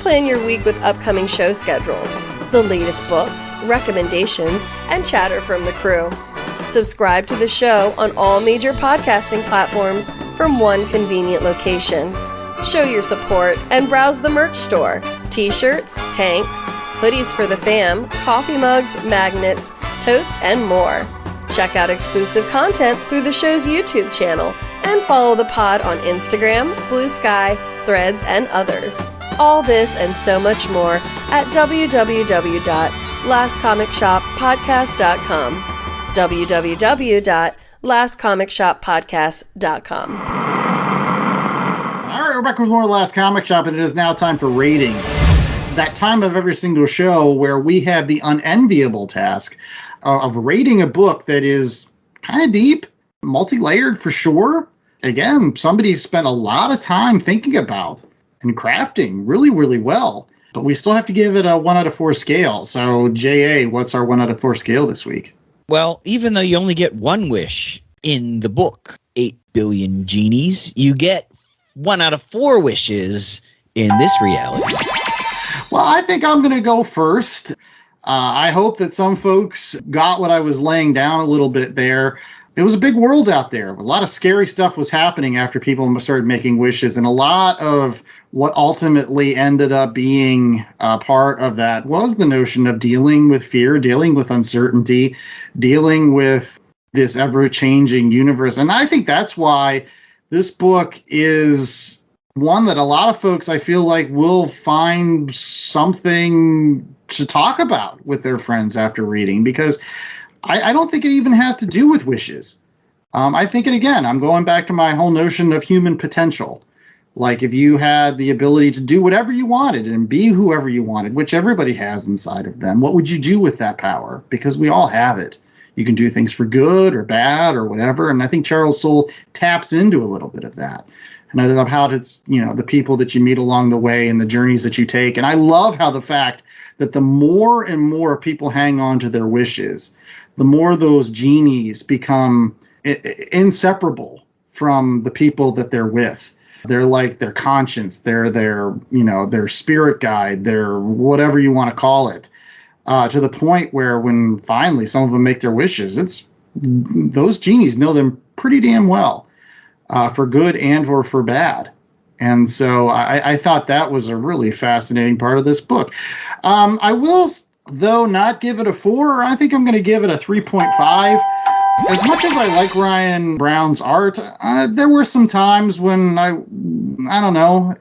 Plan your week with upcoming show schedules, the latest books, recommendations, and chatter from the crew. Subscribe to the show on all major podcasting platforms from one convenient location. Show your support and browse the merch store. T-shirts, tanks, hoodies for the fam, coffee mugs, magnets, totes, and more. Check out exclusive content through the show's YouTube channel and follow the pod on Instagram, Blue Sky, Threads, and others. All this and so much more at www.lastcomicshoppodcast.com. www.lastcomicshoppodcast.com. All right, we're back with more Last Comic Shop, and it is now time for ratings. That time of every single show where we have the unenviable task of rating a book that is kind of deep, multi-layered for sure. Again, somebody spent a lot of time thinking about and crafting really, really well. But we still have to give it a 1 out of 4 scale. So, J.A., what's our 1 out of 4 scale this week? Well, even though you only get one wish in the book 8 Billion Genies, you get 1 out of 4 wishes in this reality. Well, I think I'm going to go first. I hope that some folks got what I was laying down a little bit there. It was a big world out there. A lot of scary stuff was happening after people started making wishes, and a lot of what ultimately ended up being part of that was the notion of dealing with fear, dealing with uncertainty, dealing with this ever-changing universe. And I think that's why this book is one that a lot of folks, I feel like, will find something to talk about with their friends after reading, because I don't think it even has to do with wishes. I think I'm going back to my whole notion of human potential. Like, if you had the ability to do whatever you wanted and be whoever you wanted, which everybody has inside of them, what would you do with that power? Because we all have it. You can do things for good or bad or whatever. And I think Charles Soule taps into a little bit of that. And I love how it's, the people that you meet along the way and the journeys that you take. And I love how the fact that the more and more people hang on to their wishes, the more those genies become inseparable from the people that they're with. They're like their conscience, they're their spirit guide, their whatever you want to call it, to the point where when finally some of them make their wishes, those genies know them pretty damn well, for good and or for bad. And so I thought that was a really fascinating part of this book. I will, though, not give it a 4. I think I'm going to give it a 3.5. As much as I like Ryan Brown's art, there were some times when I don't know,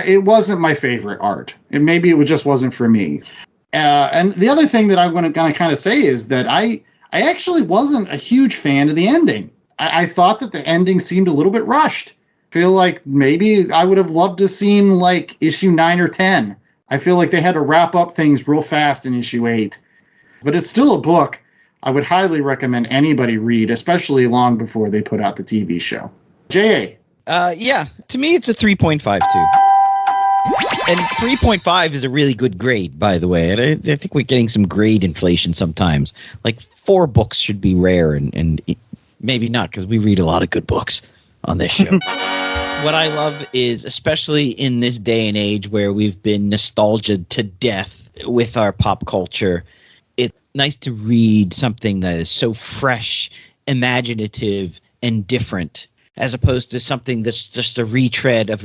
it wasn't my favorite art. Maybe it just wasn't for me. And the other thing that I'm going to kind of say is that I actually wasn't a huge fan of the ending. I thought that the ending seemed a little bit rushed. I feel like maybe I would have loved to have seen like issue 9 or 10. I feel like they had to wrap up things real fast in issue 8. But it's still a book I would highly recommend anybody read, especially long before they put out the TV show. J.A.? Yeah, to me it's a 3.5 too. And 3.5 is a really good grade, by the way. And I think we're getting some grade inflation sometimes. Like 4 books should be rare, and maybe not, because we read a lot of good books on this show. What I love is, especially in this day and age where we've been nostalgia to death with our pop culture, it's nice to read something that is so fresh, imaginative, and different, as opposed to something that's just a retread of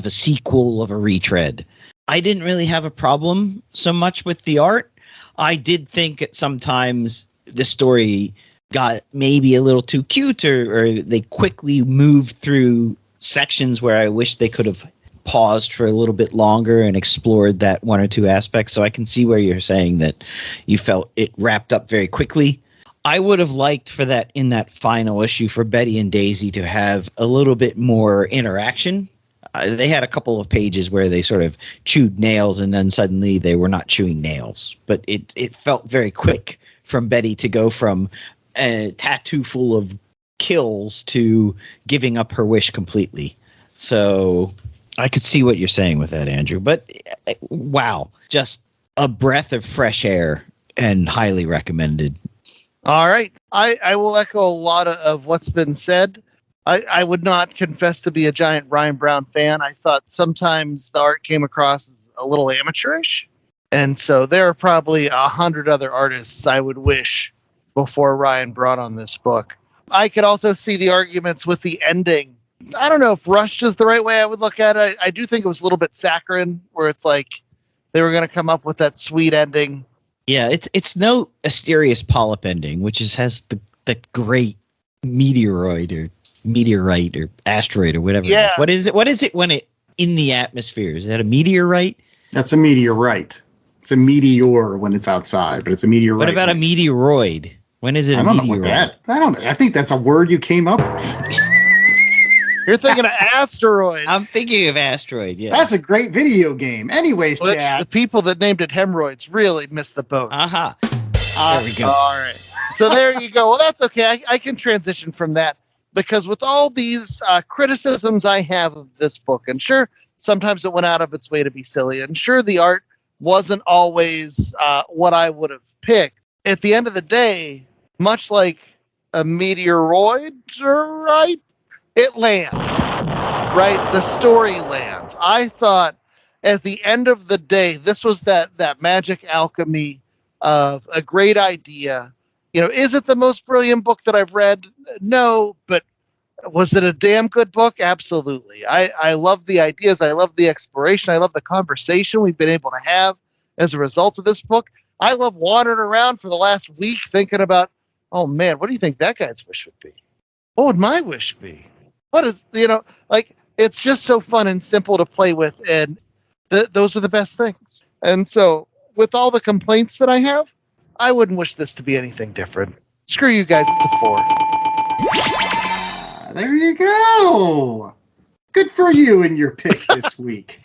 a sequel of a retread. I didn't really have a problem so much with the art. I did think at sometimes the story got maybe a little too cute, or they quickly moved through sections where I wish they could have paused for a little bit longer and explored that 1 or 2 aspects. So I can see where you're saying that you felt it wrapped up very quickly. I would have liked for that in that final issue for Betty and Daisy to have a little bit more interaction. They had a couple of pages where they sort of chewed nails and then suddenly they were not chewing nails. But it felt very quick from Betty to go from a tattoo full of kills to giving up her wish completely. So I could see what you're saying with that, Andrew. But wow, just a breath of fresh air and highly recommended. All right. I will echo a lot of what's been said. I would not confess to be a giant Ryan Brown fan. I thought sometimes the art came across as a little amateurish. And so there are probably 100 other artists I would wish before Ryan brought on this book. I could also see the arguments with the ending. I don't know if rushed is the right way I would look at it. I do think it was a little bit saccharine, where it's like they were going to come up with that sweet ending. Yeah, it's no Asterius Polyp ending, which has that great meteorite or asteroid or whatever. Yeah. What is it? What is it when it in the atmosphere? Is that a meteorite? That's a meteorite. It's a meteor when it's outside, but it's a meteorite. What about a meteoroid? When is it a meteoroid? I don't know. I think that's a word you came up with. You're thinking of asteroids. I'm thinking of asteroid, yeah. That's a great video game. Anyways, Well, Chad. the people that named it hemorrhoids really missed the boat. Uh-huh. There we go. All right. So there you go. Well, that's okay. I can transition from that, because with all these criticisms I have of this book, and sure, sometimes it went out of its way to be silly, and sure, the art wasn't always what I would have picked. At the end of the day, much like a meteoroid, right? It lands, right? The story lands. I thought at the end of the day, this was that magic alchemy of a great idea. Is it the most brilliant book that I've read? No, but was it a damn good book? Absolutely. I love the ideas. I love the exploration. I love the conversation we've been able to have as a result of this book. I love wandering around for the last week thinking about, oh man, what do you think that guy's wish would be? What would my wish be? What is, it's just so fun and simple to play with. And those are the best things. And so with all the complaints that I have, I wouldn't wish this to be anything different. Screw you guys, it's a 4. There you go. Good for you and your pick this week.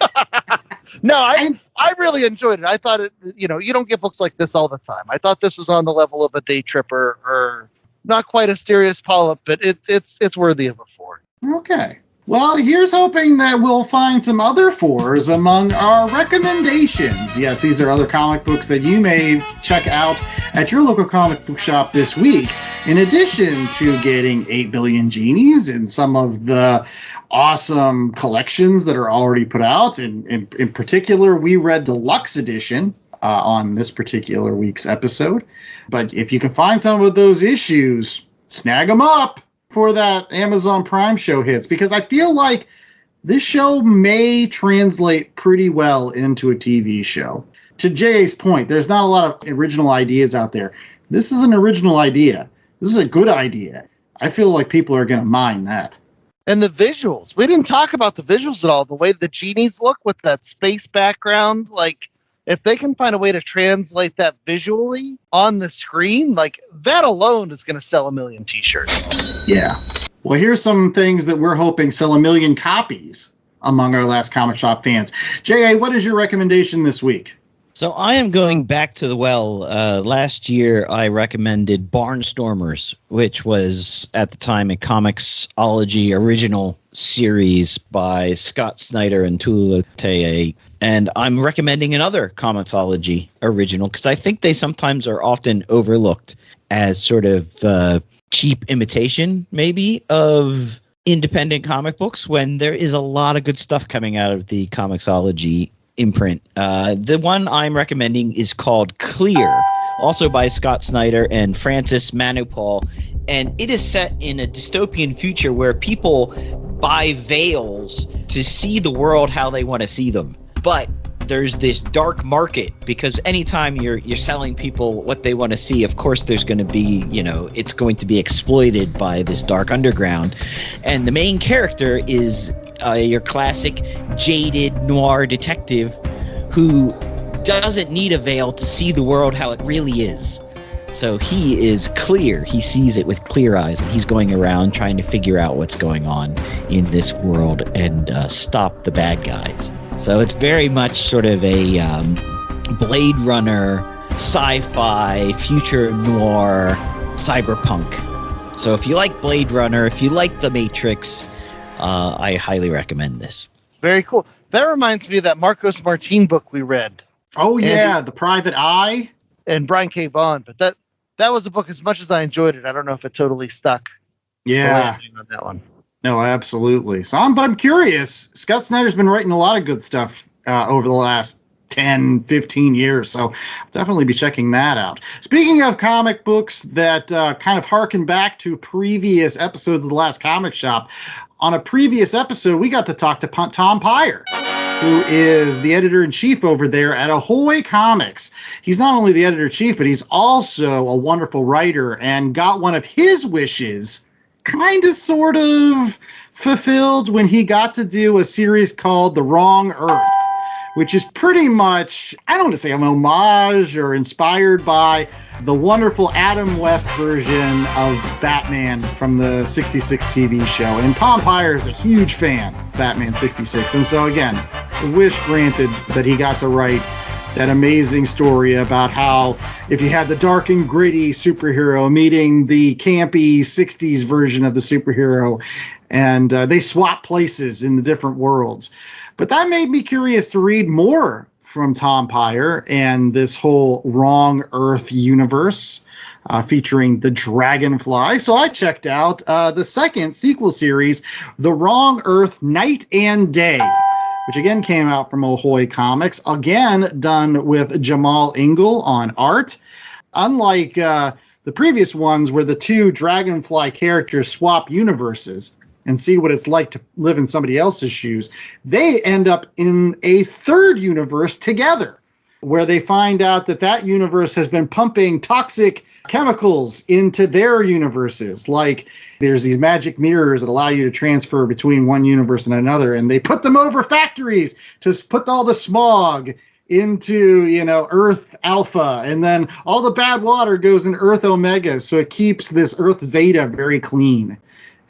No, I really enjoyed it. I thought it, you don't get books like this all the time. I thought this was on the level of a Day Tripper, or not quite a Asterios Polyp, but it's worthy of a 4. Okay. Well, here's hoping that we'll find some other 4s among our recommendations. Yes, these are other comic books that you may check out at your local comic book shop this week, in addition to getting 8 Billion Genies and some of the awesome collections that are already put out. In particular, we read the Deluxe Edition on this particular week's episode. But if you can find some of those issues, snag them up for that Amazon Prime show hits, because I feel like this show may translate pretty well into a TV show. To Jay's point, there's not a lot of original ideas out there. This is an original idea. This is a good idea. I feel like people are going to mind that. And the visuals. We didn't talk about the visuals at all. The way the genies look with that space background, if they can find a way to translate that visually on the screen, that alone is going to sell 1 million t-shirts. Yeah. Well, here's some things that we're hoping sell 1 million copies among our Last Comic Shop fans. J.A., what is your recommendation this week? So I am going back to the well. Last year, I recommended Barnstormers, which was at the time a Comixology original series by Scott Snyder and Tula Teye. And I'm recommending another Comixology original because I think they sometimes are often overlooked as sort of cheap imitation, maybe, of independent comic books when there is a lot of good stuff coming out of the Comixology imprint. The one I'm recommending is called Clear, also by Scott Snyder and Francis Manupal, and it is set in a dystopian future where people buy veils to see the world how they want to see them. But there's this dark market because anytime you're selling people what they want to see, of course there's going to be, it's going to be exploited by this dark underground. And the main character is your classic jaded noir detective who doesn't need a veil to see the world how it really is. So he is clear. He sees it with clear eyes, and he's going around trying to figure out what's going on in this world and stop the bad guys. So it's very much sort of a Blade Runner, sci-fi, future noir, cyberpunk. So if you like Blade Runner, if you like The Matrix, I highly recommend this. Very cool. That reminds me of that Marcos Martin book we read. Oh, yeah, The Private Eye. And Brian K. Vaughan. But that was a book, as much as I enjoyed it, I don't know if it totally stuck. Yeah. On that one. No, absolutely. But I'm curious. Scott Snyder's been writing a lot of good stuff over the last 10, 15 years, so I'll definitely be checking that out. Speaking of comic books that kind of harken back to previous episodes of The Last Comic Shop, on a previous episode, we got to talk to Tom Peyer, who is the editor-in-chief over there at Ahoy Comics. He's not only the editor-in-chief, but he's also a wonderful writer and got one of his wishes kind of sort of fulfilled when he got to do a series called The Wrong Earth, which is pretty much, I don't want to say an homage or inspired by the wonderful Adam West version of Batman from the 66 TV show. And Tom Peyer is a huge fan of Batman 66. And so, again, a wish granted that he got to write that amazing story about how if you had the dark and gritty superhero meeting the campy 60s version of the superhero, and they swap places in the different worlds. But that made me curious to read more from Tom Peyer and this whole Wrong Earth universe featuring the Dragonfly. So I checked out the second sequel series, The Wrong Earth Night and Day, which again came out from Ahoy Comics, again done with Jamal Ingle on art. Unlike the previous ones where the two Dragonfly characters swap universes and see what it's like to live in somebody else's shoes, they end up in a third universe together, where they find out that that universe has been pumping toxic chemicals into their universes. Like there's these magic mirrors that allow you to transfer between one universe and another, and they put them over factories to put all the smog into, Earth Alpha, and then all the bad water goes in Earth Omega, so it keeps this Earth Zeta very clean.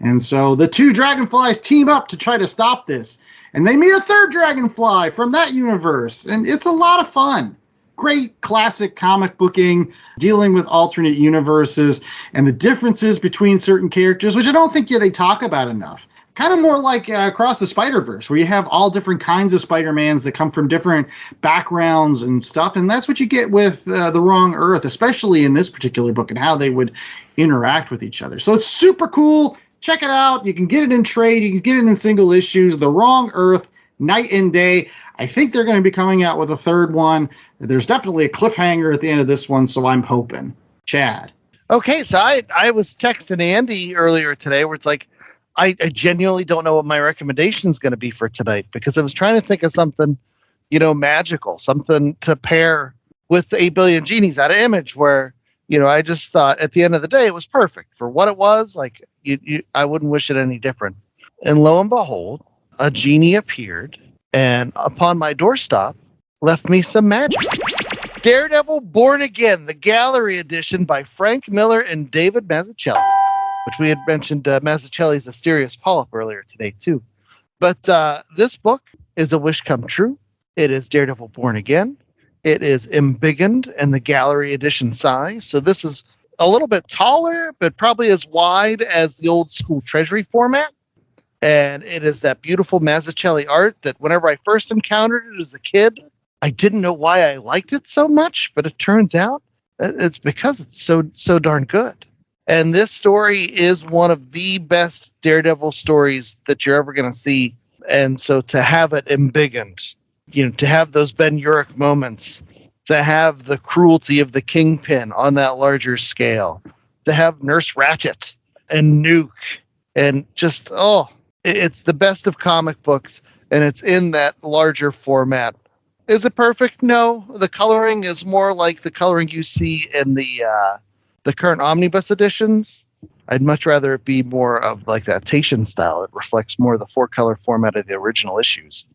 And so the two Dragonflies team up to try to stop this. And they meet a third Dragonfly from that universe. And it's a lot of fun. Great classic comic booking, dealing with alternate universes and the differences between certain characters, which I don't think they talk about enough. Kind of more like Across the Spider-Verse, where you have all different kinds of Spider-Mans that come from different backgrounds and stuff. And that's what you get with The Wrong Earth, especially in this particular book, and how they would interact with each other. So it's super cool. Check it out. You can get it in trade. You can get it in single issues. The Wrong Earth, Night and Day. I think they're going to be coming out with a third one. There's definitely a cliffhanger at the end of this one, so I'm hoping. Chad. Okay, so I was texting Andy earlier today where it's like, I genuinely don't know what my recommendation is going to be for tonight, because I was trying to think of something, magical, something to pair with the 8 Billion Genies out of Image, where, I just thought at the end of the day, it was perfect for what it was. Like, I wouldn't wish it any different. And lo and behold, a genie appeared, and upon my doorstep left me some magic. Daredevil Born Again, the Gallery Edition by Frank Miller and David Mazzucchelli, which we had mentioned Mazzucchelli's Asterios Polyp earlier today, too. But this book is a wish come true. It is Daredevil Born Again. It is embiggened in the Gallery Edition size. So this is a little bit taller, but probably as wide as the old school Treasury format. And it is that beautiful Mazzucchelli art that whenever I first encountered it as a kid, I didn't know why I liked it so much, but it turns out it's because it's so darn good. And this story is one of the best Daredevil stories that you're ever going to see. And so to have it embiggened, to have those Ben Urich moments, to have the cruelty of the Kingpin on that larger scale, to have Nurse Ratchet and Nuke, and just, it's the best of comic books, and it's in that larger format. Is it perfect? No. The coloring is more like the coloring you see in the current omnibus editions. I'd much rather it be more of like that Taitian style. It reflects more of the 4-color format of the original issues.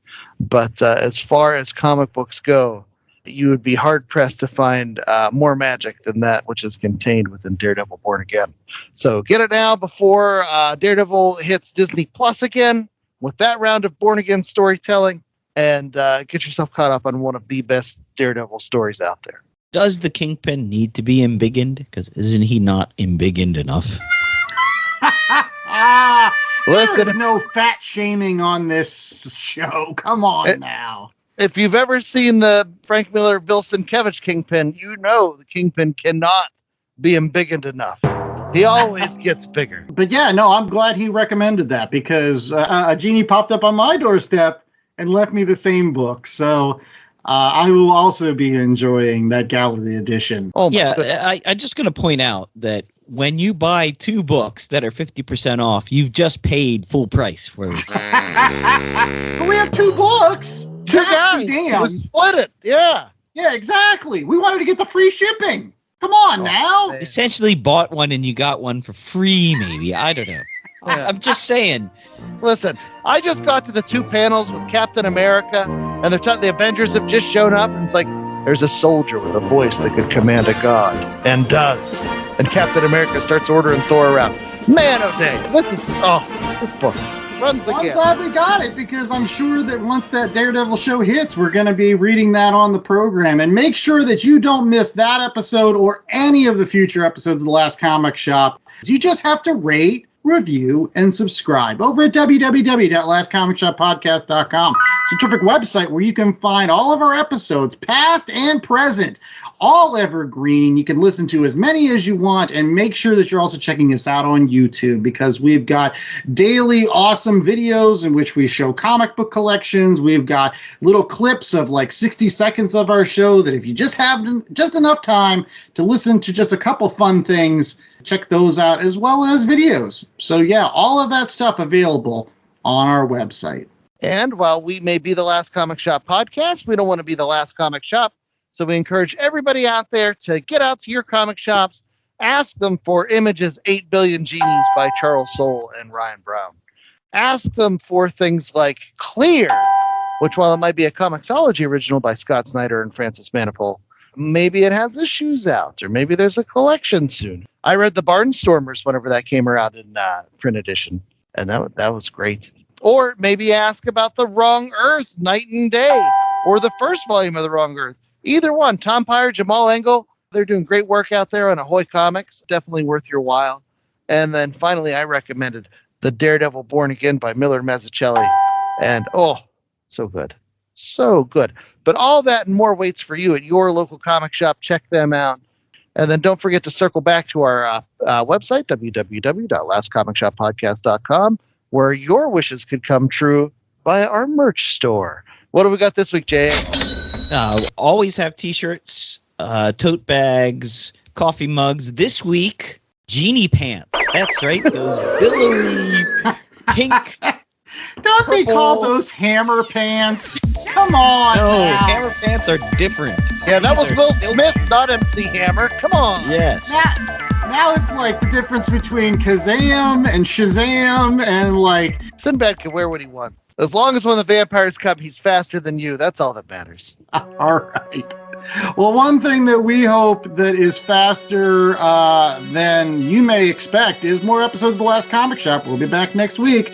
But as far as comic books go, you would be hard-pressed to find more magic than that which is contained within Daredevil Born Again. So get it now before Daredevil hits Disney Plus again with that round of Born Again storytelling, and get yourself caught up on one of the best Daredevil stories out there. Does the Kingpin need to be embiggened? Because isn't he not embiggened enough? There's no fat shaming on this show. Come on now. If you've ever seen the Frank Miller, Bill Sienkiewicz Kingpin, you know the Kingpin cannot be embiggened enough. He always gets bigger. But yeah, no, I'm glad he recommended that, because a genie popped up on my doorstep and left me the same book. So I will also be enjoying that gallery edition. Oh, yeah. I'm just going to point out that when you buy 2 books that are 50% off, you've just paid full price for it. But we have 2 books. 2 guys. Damn. We split it. Yeah. Yeah, exactly. We wanted to get the free shipping. Come on now. Man. Essentially bought one and you got one for free, maybe. I don't know. Yeah. I'm just saying. Listen, I just got to the 2 panels with Captain America, and the Avengers have just shown up, and it's like, there's a soldier with a voice that could command a god, and does. And Captain America starts ordering Thor around. Man, oh dang, this book runs the I'm gamut. glad we got it, because I'm sure that once that Daredevil show hits, we're going to be reading that on the program. And make sure that you don't miss that episode or any of the future episodes of The Last Comic Shop. You just have to rate, review, and subscribe over at www.lastcomicshoppodcast.com. It's a terrific website where you can find all of our episodes, past and present, all evergreen. You can listen to as many as you want, and make sure that you're also checking us out on YouTube, because we've got daily awesome videos in which we show comic book collections. We've got little clips of like 60 seconds of our show that if you just have just enough time to listen to just a couple fun things, check those out, as well as videos. So yeah, all of that stuff available on our website. And while we may be the Last Comic Shop podcast, we don't want to be the last comic shop. So we encourage everybody out there to get out to your comic shops, ask them for Image's 8 Billion Genies by Charles Soule and Ryan Brown. Ask them for things like Clear, which, while it might be a Comixology original by Scott Snyder and Francis Manapul, maybe it has issues out, or maybe there's a collection soon. I read the Barnstormers whenever that came around in print edition, and that was great. Or maybe ask about The Wrong Earth, Night and Day, or the first volume of The Wrong Earth. Either one. Tom Pyre, Jamal Engel, they're doing great work out there on Ahoy Comics. Definitely worth your while. And then finally, I recommended The Daredevil Born Again by Miller Mazzucchelli. And oh, so good. So good. But all that and more waits for you at your local comic shop. Check them out. And then don't forget to circle back to our website, www.lastcomicshoppodcast.com, where your wishes could come true via our merch store. What do we got this week, Jay? Always have t-shirts, tote bags, coffee mugs. This week, Genie pants. That's right, those billowy pink. Don't they call those hammer pants? Come on. No, now. hammer pants are different. Yeah, that was These are Will silk- Smith, not MC Hammer. Come on. Yes. Now it's like the difference between Kazam and Shazam and like... Sinbad can wear what he wants. As long as when the vampires come, he's faster than you. That's all that matters. All right. Well, one thing that we hope that is faster than you may expect is more episodes of The Last Comic Shop. We'll be back next week.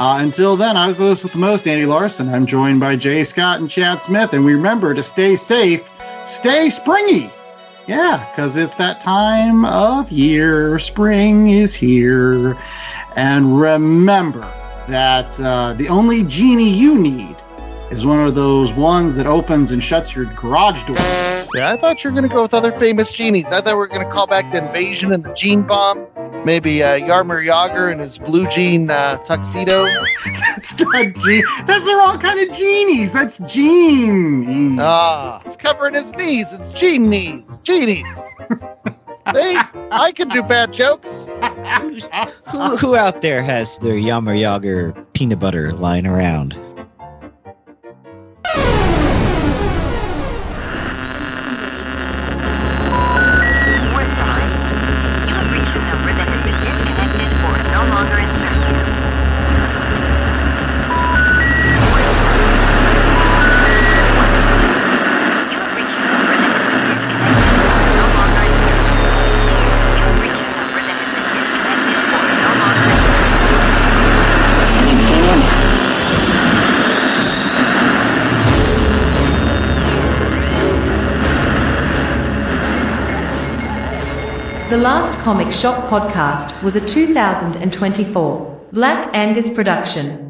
Until then, I was the host with the most, Andy Larson. I'm joined by Jay Scott and Chad Smith. And remember to stay safe, stay springy. Yeah, because it's that time of year. Spring is here. And remember that the only genie you need is one of those ones that opens and shuts your garage door. Yeah, I thought you were going to go with other famous genies. I thought we were going to call back the Invasion and the Gene Bomb. Maybe Yarmer Yager and his blue jean tuxedo. That's not that's the wrong kind of genies. That's genies. It's covering his knees. It's gene knees. Genies. See? I can do bad jokes. Who out there has their Yammer Yager peanut butter lying around? The Last Comic Shop podcast was a 2024 Black Angus production.